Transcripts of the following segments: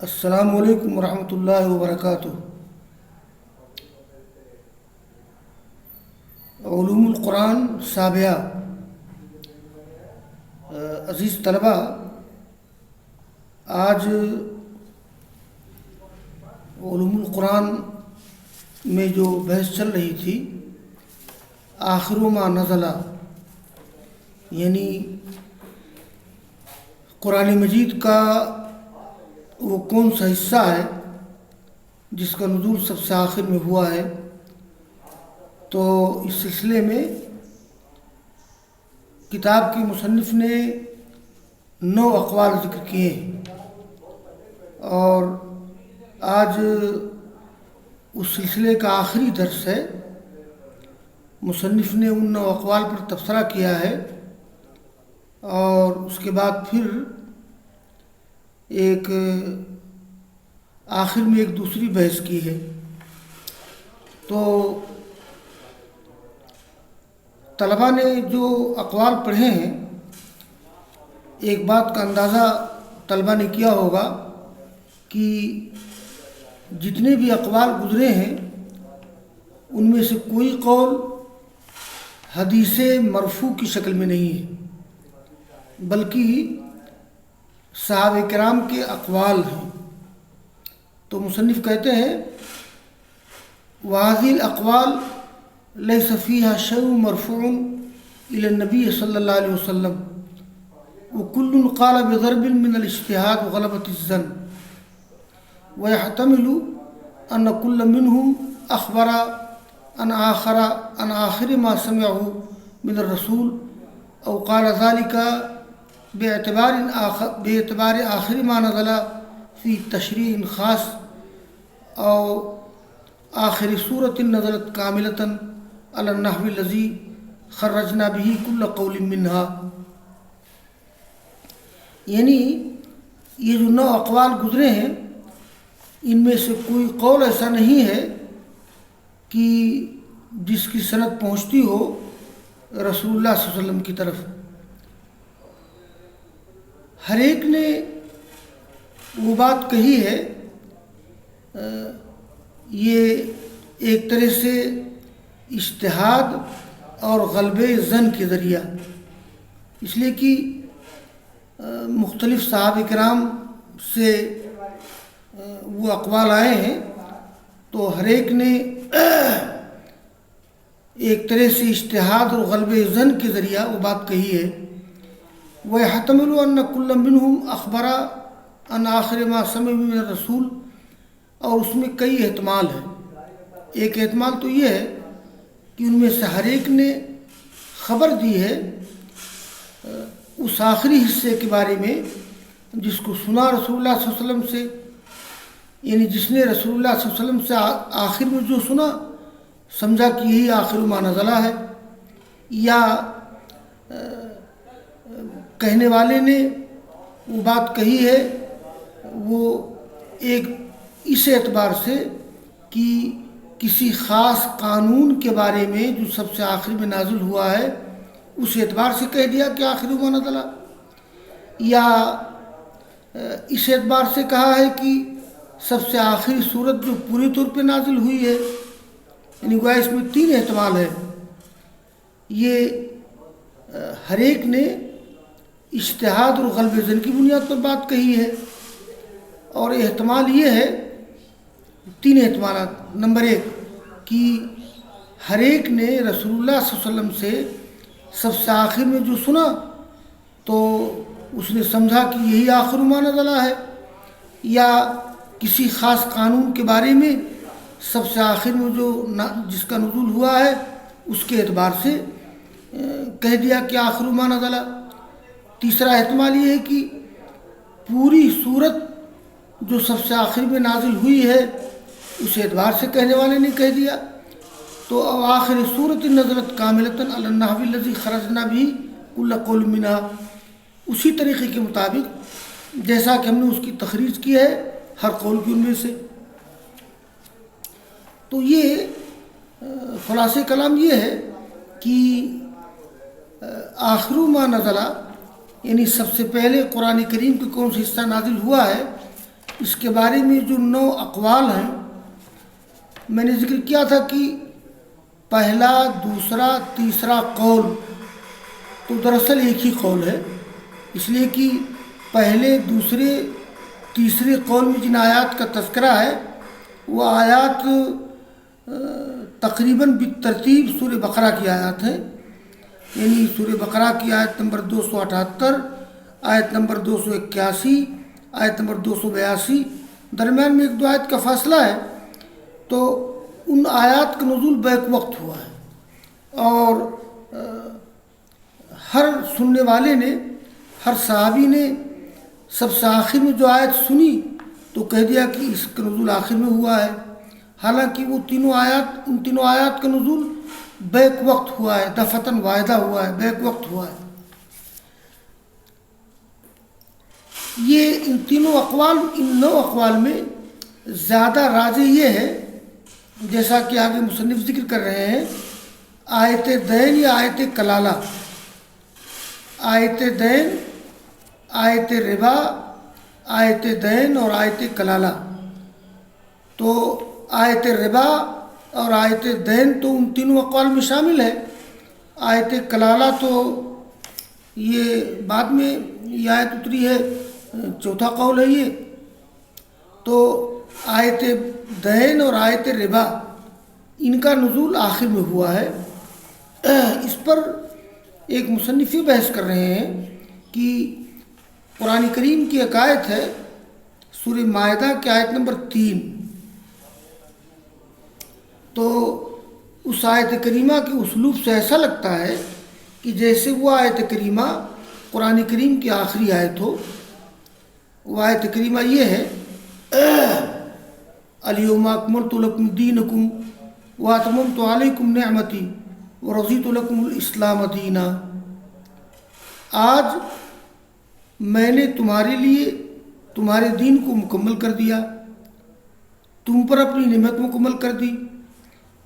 السلام علیکم ورحمۃ اللہ وبرکاتہ۔ علوم القرآن سابعہ۔ عزیز طلبہ، آج علوم القرآن میں جو بحث چل رہی تھی، آخر ما نزل، یعنی قرآن مجید کا وہ کون سا حصہ ہے جس کا نزول سب سے آخر میں ہوا ہے۔ تو اس سلسلے میں کتاب کے مصنف نے 9 اقوال ذکر کیے ہیں، اور آج اس سلسلے کا آخری درس ہے۔ مصنف نے ان 9 اقوال پر تبصرہ کیا ہے، اور اس کے بعد پھر آخر میں ایک دوسری بحث کی ہے۔ تو طلباء نے جو اقوال پڑھے ہیں، ایک بات کا اندازہ طلباء نے کیا ہوگا کہ جتنے بھی اقوال گزرے ہیں ان میں سے کوئی قول حدیث مرفوع کی شکل میں نہیں ہے، بلکہ صحابہ کرام کے اقوال ہیں۔ تو مصنف کہتے ہیں وَهَذِهِ الْأَقْوَالُ لَيْسَ فِيهَا شَيْءٌ مَرْفُوعٌ إِلَى النَّبِيِّ صلی اللہ علیہ وسلم وَكُلٌّ قَالَ بِضَرْبٍ مِّنَ الْاجْتِهَادِ وَغَلَبَةِ الظَّنِّ وَيَحْتَمِلُ أَنَّ كُلَّ مِنْهُمْ أَخْبَرَ عن آخر ما سمعه من الرسول أو قال ذلك باعتبار آخر ما نزل في تشریع خاص أو آخر سورة نزلت كاملة على النحو الذي خرجنا به كل قول منها۔ یعنی یہ جو 9 اقوال گزرے ہیں، ان میں سے کوئی قول ایسا نہیں ہے کہ جس کی سند پہنچتی ہو رسول اللہ صلی اللہ علیہ وسلم کی طرف۔ ہر ایک نے وہ بات کہی ہے، یہ ایک طرح سے اجتہاد اور غلبہ ظن کے ذریعہ، اس لیے کہ مختلف صحابہ کرام سے وہ اقوال آئے ہیں، تو ہر ایک نے ایک طرح سے اجتہاد اور غلبہ ظن کے ذریعہ وہ بات کہی ہے۔ وَيَحْتَمِلُ أَنَّ كُلَّ مِنْهُمْ أَخْبَرَ عن آخر ما سمعه من الرسول، اور اس میں کئی احتمال ہیں۔ ایک احتمال تو یہ ہے کہ ان میں سے ہر ایک نے خبر دی ہے اس آخری حصے کے بارے میں جس کو سنا رسول اللہ صلی اللہ علیہ وسلم سے، یعنی جس نے رسول اللہ صلی اللہ علیہ وسلم سے آخر میں جو سنا، سمجھا کہ یہی آخر ما نزلہ ہے، یا کہنے والے نے وہ بات کہی ہے وہ ایک اس اعتبار سے کہ کسی خاص قانون کے بارے میں جو سب سے آخر میں نازل ہوا ہے اس اعتبار سے کہہ دیا کہ آخر ما نزلہ، یا اس اعتبار سے کہا ہے کہ سب سے آخری صورت جو پوری طور پہ نازل ہوئی ہے، یعنی گویا اس میں 3 احتمال ہے۔ یہ ہر ایک نے اجتہاد اور غلبہ ظن کی بنیاد پر بات کہی ہے، اور احتمال یہ ہے، 3 احتمالات۔ نمبر 1 کہ ہر ایک نے رسول اللہ صلی اللہ علیہ وسلم سے سب سے آخر میں جو سنا تو اس نے سمجھا کہ یہی آخر ما نزلہ ہے، یا کسی خاص قانون کے بارے میں سب سے آخر میں جو جس کا نزول ہوا ہے اس کے اعتبار سے کہہ دیا کہ آخر ما نزلہ۔ تیسرا احتمال یہ ہے کہ پوری صورت جو سب سے آخر میں نازل ہوئی ہے اس اعتبار سے کہنے والے نے کہہ دیا، تو آخر صورت نزلت کاملۃ علی النحو الذی خرجنا بھی کل قول منہا، اسی طریقے کے مطابق جیسا کہ ہم نے اس کی تخریج کی ہے ہر قول کی ان میں سے۔ تو یہ خلاصہ کلام یہ ہے کہ آخر ما نزلہ، یعنی سب سے پہلے قرآن کریم کے کون سا حصہ نازل ہوا ہے، اس کے بارے میں جو 9 اقوال ہیں، میں نے ذکر کیا تھا کہ پہلا، دوسرا، تیسرا قول تو دراصل ایک ہی قول ہے، اس لیے کہ پہلے، دوسرے، تیسرے قول میں جن آیات کا تذکرہ ہے وہ آیات تقریباً بالترتیب سورہ بقرہ کی آیات ہیں، یعنی سورہ بقرہ کی آیت نمبر 278، آیت نمبر 281، آیت نمبر 282، درمیان میں 1-2 آیت کا فاصلہ ہے، تو ان آیات کا نزول بیک وقت ہوا ہے، اور ہر سننے والے نے، ہر صحابی نے سب سے آخر میں جو آیت سنی تو کہہ دیا کہ اس کا نزول آخر میں ہوا ہے، حالانکہ وہ ان تینوں آیات کا نزول بیک وقت ہوا ہے، دفعتاً واحدہ ہوا ہے، بیک وقت ہوا ہے۔ یہ ان تینوں اقوال، ان 9 اقوال میں زیادہ راجح یہ ہے، جیسا کہ آگے مصنف ذکر کر رہے ہیں، آیت دین یا آیت کلالہ، آیت دین، آیت ربا، آیت دین اور آیت کلالہ۔ تو آیت ربا اور آیت دین تو ان تینوں اقوال میں شامل ہے، آیت کلالہ تو یہ بعد میں یہ آیت اتری ہے، چوتھا قول ہے یہ۔ تو آیت دین اور آیت ربا ان کا نزول آخر میں ہوا ہے۔ اس پر ایک مصنف یہ بحث کر رہے ہیں کہ قرآن کریم کی ایک آیت ہے سورہ مائدہ کی آیت نمبر 3، تو اس آیت کریمہ کے اسلوب سے ایسا لگتا ہے کہ جیسے وہ آیت کریمہ قرآن کریم کی آخری آیت ہو۔ وہ آیت کریمہ یہ ہے، الیوم اکملت لکم دینکم واتممت علیکم نعمتی ورضیت لکم الاسلام دینا۔ آج میں نے تمہارے لیے تمہارے دین کو مکمل کر دیا، تم پر اپنی نعمت مکمل کر دی،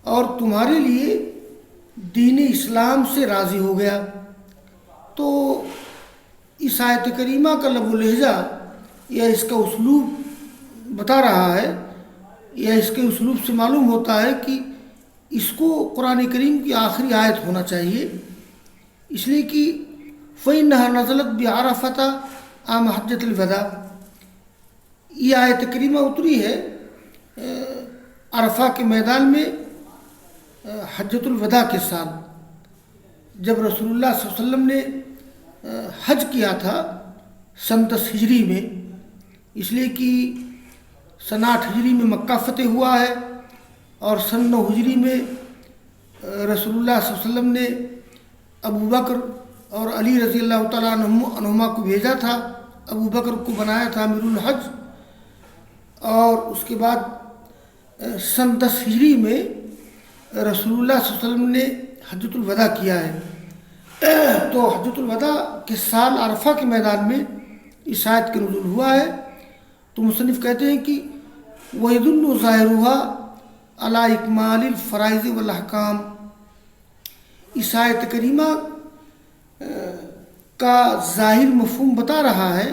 اور تمہارے لیے دین اسلام سے راضی ہو گیا۔ تو اس آیت کریمہ کا لب و لہجہ یا اس کا اسلوب بتا رہا ہے، یا اس کے اسلوب سے معلوم ہوتا ہے کہ اس کو قرآن کریم کی آخری آیت ہونا چاہیے، اس لیے کہ فَإِنَّهَا نَزَلَتْ بِعَرَفَةَ عام حجۃ الوداع۔ یہ آیت کریمہ اتری ہے عرفہ کے میدان میں حجۃ الوداع کے سال، جب رسول اللہ صلی اللہ علیہ وسلم نے حج کیا تھا سن 10 ہجری میں، اس لیے کہ سن 8 ہجری میں مکہ فتح ہوا ہے، اور سن 9 ہجری میں رسول اللہ صلی اللہ علیہ وسلم نے ابو بکر اور علی رضی اللہ تعالیٰ عنہما کو بھیجا تھا، ابو بکر کو بنایا تھا امیر الحج، اور اس کے بعد سن 10 ہجری میں رسول اللہ صلی اللہ علیہ وسلم نے حجۃ الوداع کیا ہے۔ تو حجۃ الوداع کے سال عرفہ کے میدان میں اس آیت کا نزول ہوا ہے۔ تو مصنف کہتے ہیں کہ وَيَدُلُّ ظَاهِرُهَا عَلَى إِكْمَالِ الْفَرَائِضِ وَالْأَحْكَامِ۔ اس آیت کریمہ کا ظاہر مفہوم بتا رہا ہے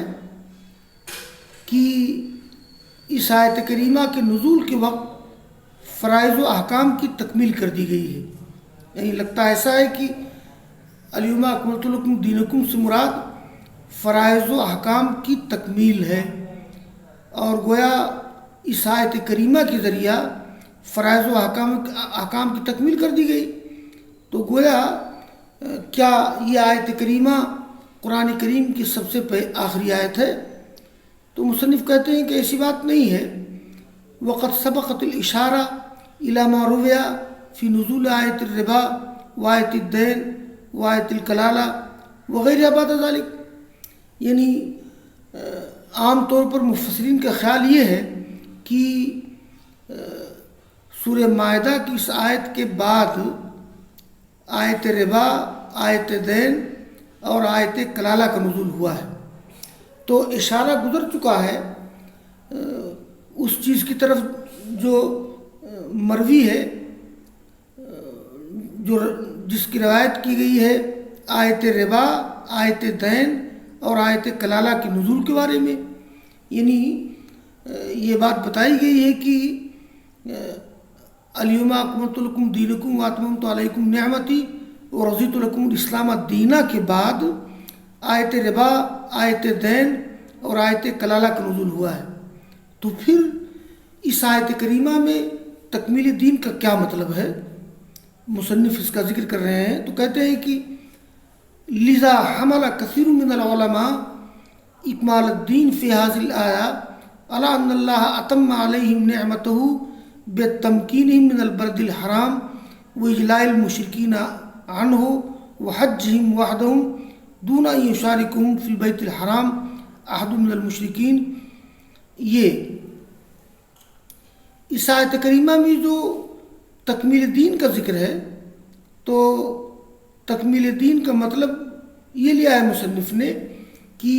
کہ اس آیت کریمہ کے نزول کے وقت فرائض و احکام کی تکمیل کر دی گئی ہے، یعنی لگتا ایسا ہے کہ الیوم اکملت لکم دینکم سے مراد فرائض و احکام کی تکمیل ہے، اور گویا اس آیت کریمہ کے ذریعہ فرائض و احکام کی تکمیل کر دی گئی۔ تو گویا کیا یہ آیت کریمہ قرآن کریم کی سب سے آخری آیت ہے؟ تو مصنف کہتے ہیں کہ ایسی بات نہیں ہے۔ وقد سبقت الاشارہ الی ما روی فی نزول آیت الربا وآیت الدین وآیت الکلالہ وغیرہ بعد ذلک، یعنی عام طور پر مفسرین کا خیال یہ ہے کہ سورہ مائدہ کی اس آیت کے بعد آیت ربا، آیت دین اور آیت کلالہ کا نزول ہوا ہے۔ تو اشارہ گزر چکا ہے اس چیز کی طرف جو مروی ہے، جس کی روایت کی گئی ہے آیت ربا، آیت دین اور آیت کلالہ کے نزول کے بارے میں، یعنی یہ بات بتائی گئی ہے کہ الیوم اکملت لکم دینکم واتممت علیکم نعمتی ورضیت لکم الاسلام دینا کے بعد آیت ربا، آیت دین اور آیت کلالہ کا نزول ہوا ہے۔ تو پھر اس آیت کریمہ میں تکمیل دین کا کیا مطلب ہے؟ مصنف اس کا ذکر کر رہے ہیں تو کہتے ہیں کہ لذا حمل کثیر من العلماء اکمال الدین فی هذه الآیہ علی ان اللہ اتم علیہم نعمتہ بتمکینہم من البلد الحرام واجلاء المشرکین عنہ وحجہم وحدہم دون ان یشارکہم فی البیت الحرام احد من المشرکین۔ یہ اس آیت کریمہ میں جو تکمیل دین کا ذکر ہے تو تکمیل دین کا مطلب یہ لیا ہے مصنف نے کہ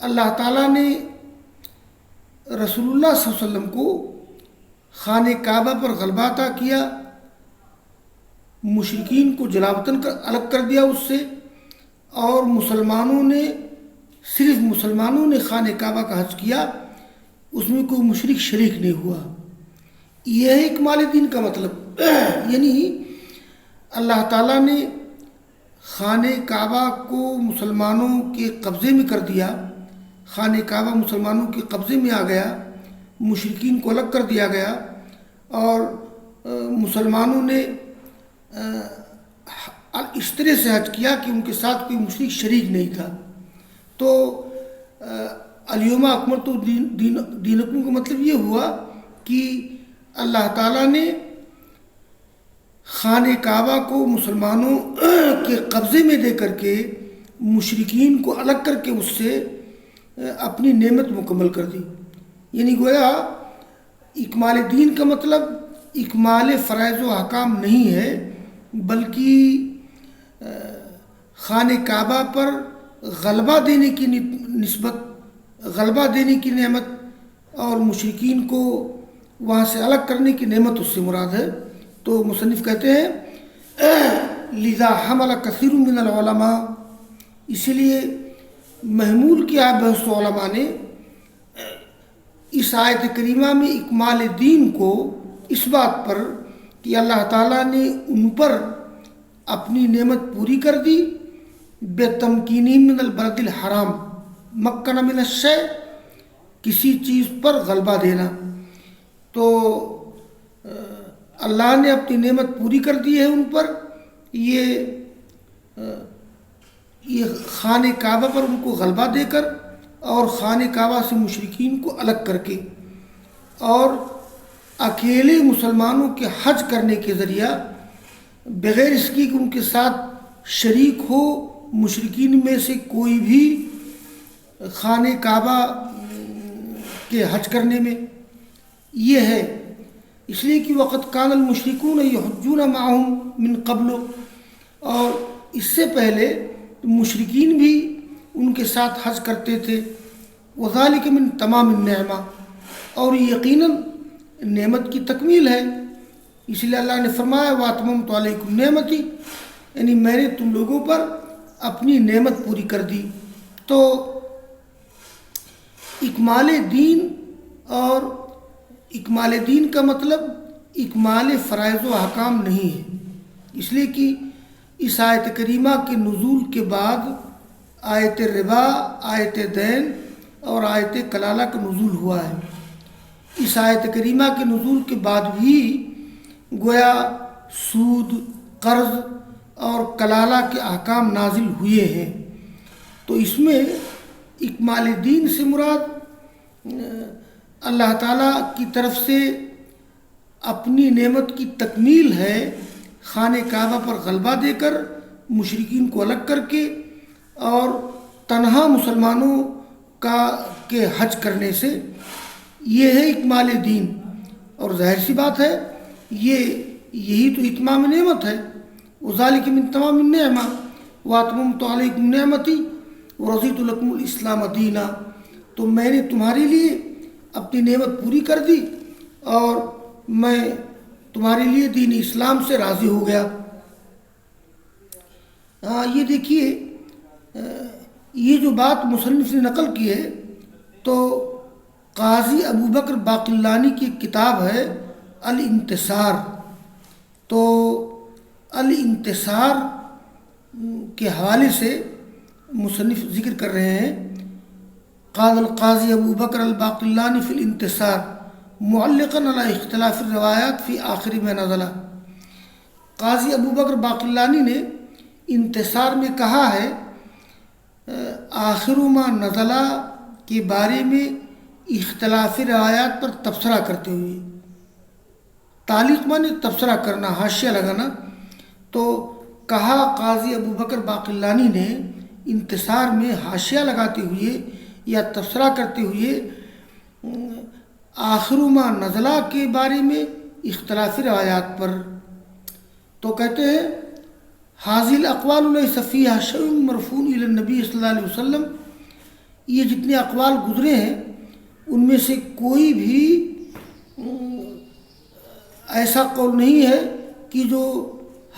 اللہ تعالیٰ نے رسول اللہ صلی اللہ علیہ وسلم کو خانہ کعبہ پر غلبہ عطا کیا، مشرکین کو جلاوطن الگ کر دیا اس سے، اور صرف مسلمانوں نے خانہ کعبہ کا حج کیا، اس میں کوئی مشرک شریک نہیں ہوا۔ یہ ہے اکمال دین کا مطلب، یعنی اللہ تعالیٰ نے خانہ کعبہ کو مسلمانوں کے قبضے میں کر دیا، خانہ کعبہ مسلمانوں کے قبضے میں آ گیا، مشرکین کو الگ کر دیا گیا، اور مسلمانوں نے اس طرح سے حج کیا کہ ان کے ساتھ کوئی مشرک شریک نہیں تھا۔ تو الیوم اکملت دینکم کا مطلب یہ ہوا کہ اللہ تعالیٰ نے خانہ کعبہ کو مسلمانوں کے قبضے میں دے کر کے مشرکین کو الگ کر کے اس سے اپنی نعمت مکمل کر دی۔ یعنی گویا اکمال دین کا مطلب اکمال فرائض و احکام نہیں ہے، بلکہ خانہ کعبہ پر غلبہ دینے کی غلبہ دینے کی نعمت اور مشرکین کو وہاں سے الگ کرنے کی نعمت اس سے مراد ہے۔ تو مصنف کہتے ہیں لذا حمل کثیر من العلماء، اسی لیے محمول کیا بہت علماء نے اس آیت کریمہ میں اکمال دین کو اس بات پر کہ اللہ تعالیٰ نے ان پر اپنی نعمت پوری کر دی، بے تمکینی من البلد الحرام، مکن من الشیء، کسی چیز پر غلبہ دینا۔ تو اللہ نے اپنی نعمت پوری کر دی ہے ان پر، یہ خانہ کعبہ پر ان کو غلبہ دے کر اور خانہ کعبہ سے مشرکین کو الگ کر کے، اور اکیلے مسلمانوں کے حج کرنے کے ذریعہ بغیر اس کی کہ ان کے ساتھ شریک ہو مشرکین میں سے کوئی بھی خانہ کعبہ کے حج کرنے میں، یہ ہے اس لیے کہ وقت کان المشرکون یحجون معہم من قبل، اور اس سے پہلے مشرکین بھی ان کے ساتھ حج کرتے تھے، وذالک من تمام النعمہ، اور یقیناً نعمت کی تکمیل ہے، اس لیے اللہ نے فرمایا واتممت علیکم نعمتی، یعنی میں نے تم لوگوں پر اپنی نعمت پوری کر دی۔ تو اکمال دین، اور اکمال دین کا مطلب اکمال فرائض و احکام نہیں ہے، اس لیے کہ اس آیت کریمہ کے نزول کے بعد آیت ربا، آیت دین اور آیت کلالہ کا نزول ہوا ہے۔ اس آیت کریمہ کے نزول کے بعد بھی گویا سود، قرض اور کلالہ کے احکام نازل ہوئے ہیں۔ تو اس میں اکمال دین سے مراد اللہ تعالیٰ کی طرف سے اپنی نعمت کی تکمیل ہے، خانہ کعبہ پر غلبہ دے کر مشرکین کو الگ کر کے اور تنہا مسلمانوں کے حج کرنے سے، یہ ہے اکمال دین۔ اور ظاہر سی بات ہے یہی تو اتمام نعمت ہے، وذالک من تمام النعمہ واتممت علیکم نعمتی ورضیت لکم الاسلام دینا۔ تو میں نے تمہارے لیے اپنی نعمت پوری کر دی اور میں تمہارے لیے دین اسلام سے راضی ہو گیا۔ یہ دیکھیے، یہ جو بات مصنف نے نقل کی ہے تو قاضی ابو بکر باقلانی کی کتاب ہے الانتصار، تو الانتصار کے حوالے سے مصنف ذکر کر رہے ہیں، قال القاضی ابو بکر الباقلانی فی الانتصار معلقا علی اختلاف الروایات فی آخر ما نزل۔ قاضی ابو بکر باقلانی نے انتصار میں کہا ہے آخر ما نزل کے بارے میں اختلاف روایات پر تبصرہ کرتے ہوئے، تعلیق مانے تبصرہ کرنا، حاشیہ لگانا، تو کہا قاضی ابو بکر باقلانی نے انتصار میں حاشیہ لگاتے ہوئے یا تبصرہ کرتے ہوئے آخر ما نزلہ کے بارے میں اختلافی روایات پر، تو کہتے ہیں حاضل اقوال لیس فیہا شیء مرفوع الی النبی صلی اللہ علیہ وسلم، یہ جتنے اقوال گزرے ہیں ان میں سے کوئی بھی ایسا قول نہیں ہے کہ جو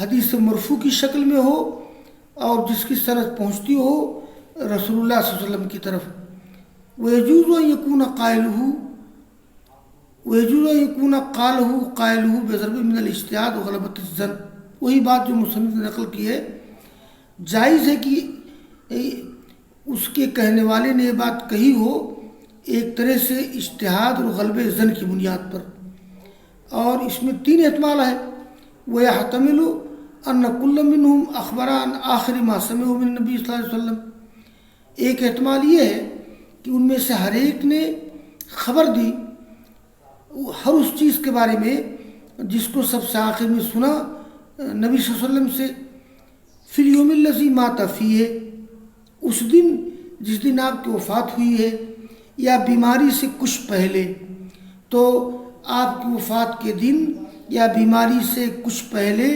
حدیث مرفوع کی شکل میں ہو اور جس کی سند پہنچتی ہو رسول اللہ صلی اللہ علیہ وسلم کی طرف۔ وَيَجُوزُ أَن يَكُونَ قَائِلُهُ بِضَرْبٍ مِنَ الْاجْتِهَادِ وَغَلَبَةِ الظَّنِّ، وہی بات جو مصنف نے نقل کی ہے، جائز ہے کہ اس کے کہنے والے نے یہ بات کہی ہو ایک طرح سے اجتہاد اور غلبہ ظن کی بنیاد پر، اور اس میں تین احتمال ہے۔ وَيَحْتَمِلُ أَنَّ كُلَّ مِنْهُمْ أَخْبَرَ عَنْ آخِرِ مَا سَمِعَهُ مِنَ النَّبِيِّ صلی اللہ علیہ وسلم، ایک احتمال یہ ہے کہ ان میں سے ہر ایک نے خبر دی ہر اس چیز کے بارے میں جس کو سب سے آخر میں سنا نبی صلی اللہ علیہ وسلم سے، فی الیوم الذی مات فیہ، اس دن جس دن آپ کی وفات ہوئی ہے، یا بیماری سے کچھ پہلے، تو آپ کی وفات کے دن یا بیماری سے کچھ پہلے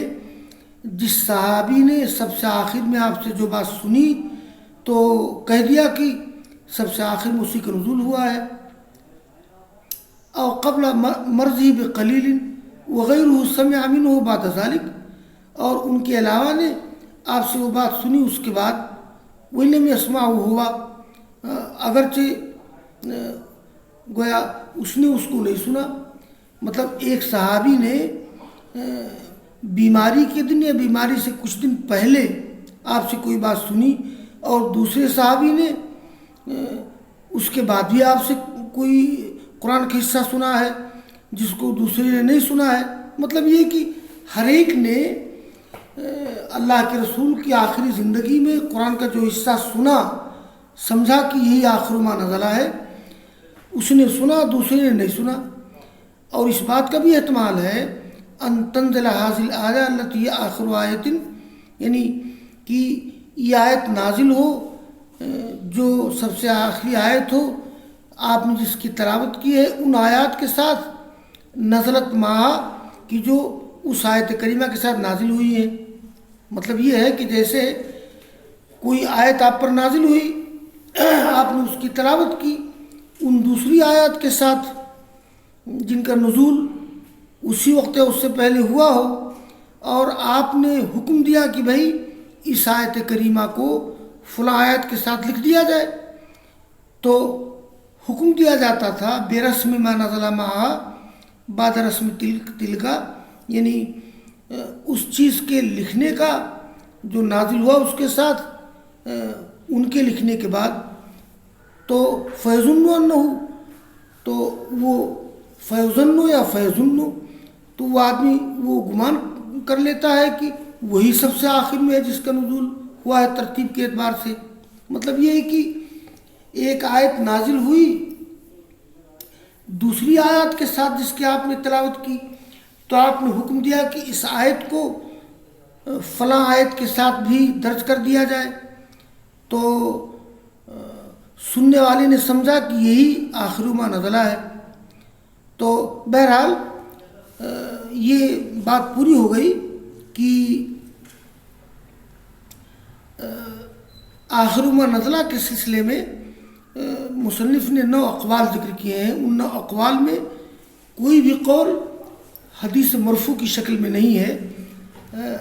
جس صحابی نے سب سے آخر میں آپ سے جو بات سنی تو کہہ دیا کہ سب سے آخر میں اسی کا نزول ہوا ہے، او قبل مرضی بقلیل وغیرہ سمع منہ بعد ذلك، اور ان کے علاوہ نے آپ سے وہ بات سنی اس کے بعد، وَلَمْ يَسْمَعْهُ ہوا، اگرچہ گویا اس نے اس کو نہیں سنا، مطلب ایک صحابی نے بیماری کے دن یا بیماری سے کچھ دن پہلے آپ سے کوئی بات سنی، اور دوسرے صحابی نے اس کے بعد بھی آپ سے کوئی قرآن کا حصہ سنا ہے جس کو دوسرے نے نہیں سنا ہے، مطلب یہ کہ ہر ایک نے اللہ کے رسول کی آخری زندگی میں قرآن کا جو حصہ سنا، سمجھا کہ یہی آخر ما نزلہ ہے، اس نے سنا، دوسرے نے نہیں سنا۔ اور اس بات کا بھی احتمال ہے ان تنزل حاصل آیا التی آخر آیت، یعنی کہ یہ آیت نازل ہو جو سب سے آخری آیت ہو آپ نے جس کی تلاوت کی ہے، ان آیات کے ساتھ نزلت معا کہ جو اس آیت کریمہ کے ساتھ نازل ہوئی ہے۔ مطلب یہ ہے کہ جیسے کوئی آیت آپ پر نازل ہوئی، آپ نے اس کی تلاوت کی، ان دوسری آیات کے ساتھ جن کا نزول اسی وقت یا اس سے پہلے ہوا ہو، اور آپ نے حکم دیا کہ بھائی اس آیت کریمہ کو فلاں آیت کے ساتھ لکھ دیا جائے، تو حکم دیا جاتا تھا بے رسم ما نزل معا بعد رسم تلکا، یعنی اس چیز کے لکھنے کا جو نازل ہوا اس کے ساتھ ان کے لکھنے کے بعد، تو فیظن انہ، تو وہ فیظن یا فیظن، تو وہ آدمی وہ گمان کر لیتا ہے کہ وہی سب سے آخر میں ہے جس کا نزول ہوا ہے ترتیب کے اعتبار سے۔ مطلب یہ ہے کہ ایک آیت نازل ہوئی دوسری آیات کے ساتھ جس کی آپ نے تلاوت کی، تو آپ نے حکم دیا کہ اس آیت کو فلاں آیت کے ساتھ بھی درج کر دیا جائے، تو سننے والے نے سمجھا کہ یہی آخر ما نزلہ ہے۔ تو بہرحال یہ بات پوری ہو گئی کہ آخر ما نزلہ کے سلسلے میں مصنف نے 9 اقوال ذکر کیے ہیں، ان 9 اقوال میں کوئی بھی قول حدیث مرفوع کی شکل میں نہیں ہے۔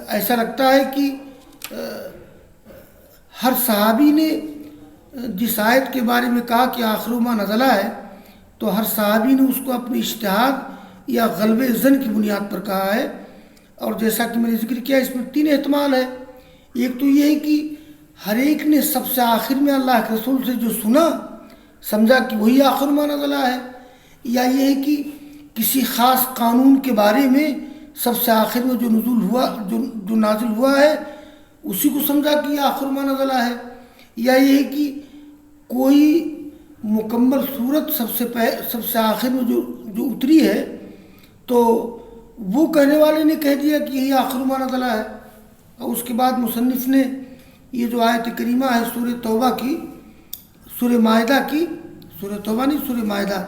ایسا لگتا ہے کہ ہر صحابی نے جس آیت کے بارے میں کہا کہ آخر ما نزلہ ہے، تو ہر صحابی نے اس کو اپنے اجتہاد یا غلبہ ظن کی بنیاد پر کہا ہے۔ اور جیسا کہ میں نے ذکر کیا، اس میں 3 احتمال ہے۔ ایک تو یہ ہے کہ ہر ایک نے سب سے آخر میں اللہ کے رسول سے جو سنا سمجھا کہ وہی آخر ما نزلہ ہے، یا یہ ہے کہ کسی خاص قانون کے بارے میں سب سے آخر میں جو نزول ہوا جو نازل ہوا ہے اسی کو سمجھا کہ یہ آخر ما نزلہ ہے، یا یہ ہے کہ کوئی مکمل صورت سب سے آخر میں جو اتری ہے تو وہ کہنے والے نے کہہ دیا کہ یہی آخر ما نزلہ ہے۔ اور اس کے بعد مصنف نے یہ جو آیت کریمہ ہے سورہ توبہ کی، سورہ مائدہ کی، سورہ توبہ نہیں سورہ مائدہ،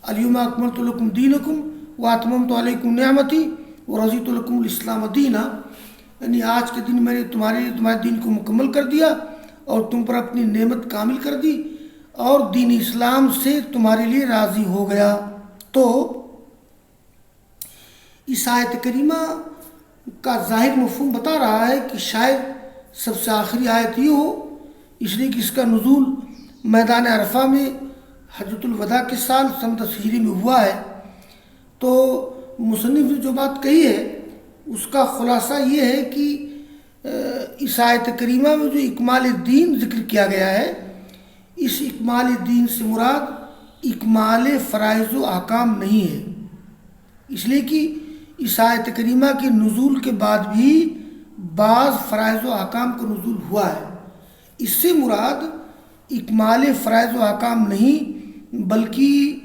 الیوم اکملت لکم دینکم واتممت علیکم نعمتی ورضیت لکم الاسلام دینا، یعنی آج کے دن میں نے تمہارے دین کو مکمل کر دیا اور تم پر اپنی نعمت کامل کر دی اور دین اسلام سے تمہارے لیے راضی ہو گیا۔ تو اس آیت کریمہ کا ظاہر مفہوم بتا رہا ہے کہ شاید سب سے آخری آیت یہ ہو، اس لیے کہ اس کا نزول میدان عرفہ میں حجۃ الوداع کے سال سنہ 10 ہجری میں ہوا ہے۔ تو مصنف نے جو بات کہی ہے اس کا خلاصہ یہ ہے کہ اس آیت کریمہ میں جو اکمال دین ذکر کیا گیا ہے، اس اکمال دین سے مراد اکمال فرائض و احکام نہیں ہے، اس لیے کہ اس آیت کریمہ کے نزول کے بعد بھی بعض فرائض و احکام کا نزول ہوا ہے۔ اس سے مراد اکمال فرائض و احکام نہیں بلکہ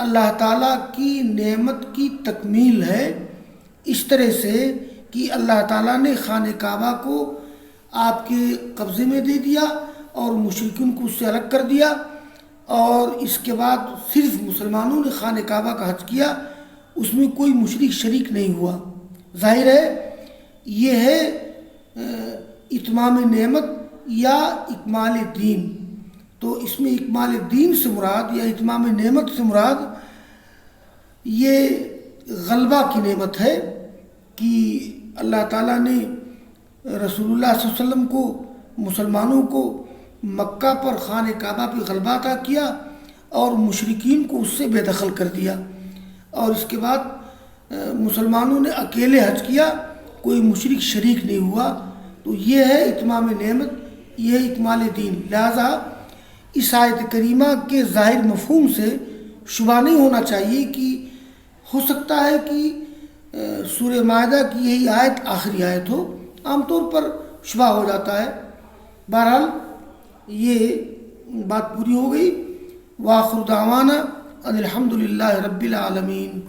اللہ تعالیٰ کی نعمت کی تکمیل ہے، اس طرح سے کہ اللہ تعالیٰ نے خانہ کعبہ کو آپ کے قبضے میں دے دیا اور مشرکین کو اس سے الگ کر دیا، اور اس کے بعد صرف مسلمانوں نے خانہ کعبہ کا حج کیا، اس میں کوئی مشرک شریک نہیں ہوا۔ ظاہر ہے یہ ہے اتمام نعمت یا اکمال دین۔ تو اس میں اکمال دین سے مراد یا اتمام نعمت سے مراد یہ غلبہ کی نعمت ہے کہ اللہ تعالیٰ نے رسول اللہ صلی اللہ علیہ وسلم کو، مسلمانوں کو مکہ پر خانہ کعبہ پہ غلبہ عطا کیا اور مشرکین کو اس سے بے دخل کر دیا، اور اس کے بعد مسلمانوں نے اکیلے حج کیا، کوئی مشرک شریک نہیں ہوا۔ تو یہ ہے اتمام نعمت، یہ ہے اکمال دین۔ لہذا اس آیت کریمہ کے ظاہر مفہوم سے شبہ نہیں ہونا چاہیے کہ ہو سکتا ہے کہ سورہ مائدہ کی یہی آیت آخری آیت ہو، عام طور پر شبہ ہو جاتا ہے۔ بہرحال یہ بات پوری ہو گئی۔ وآخر دعوانا ان الحمد للہ رب العالمین۔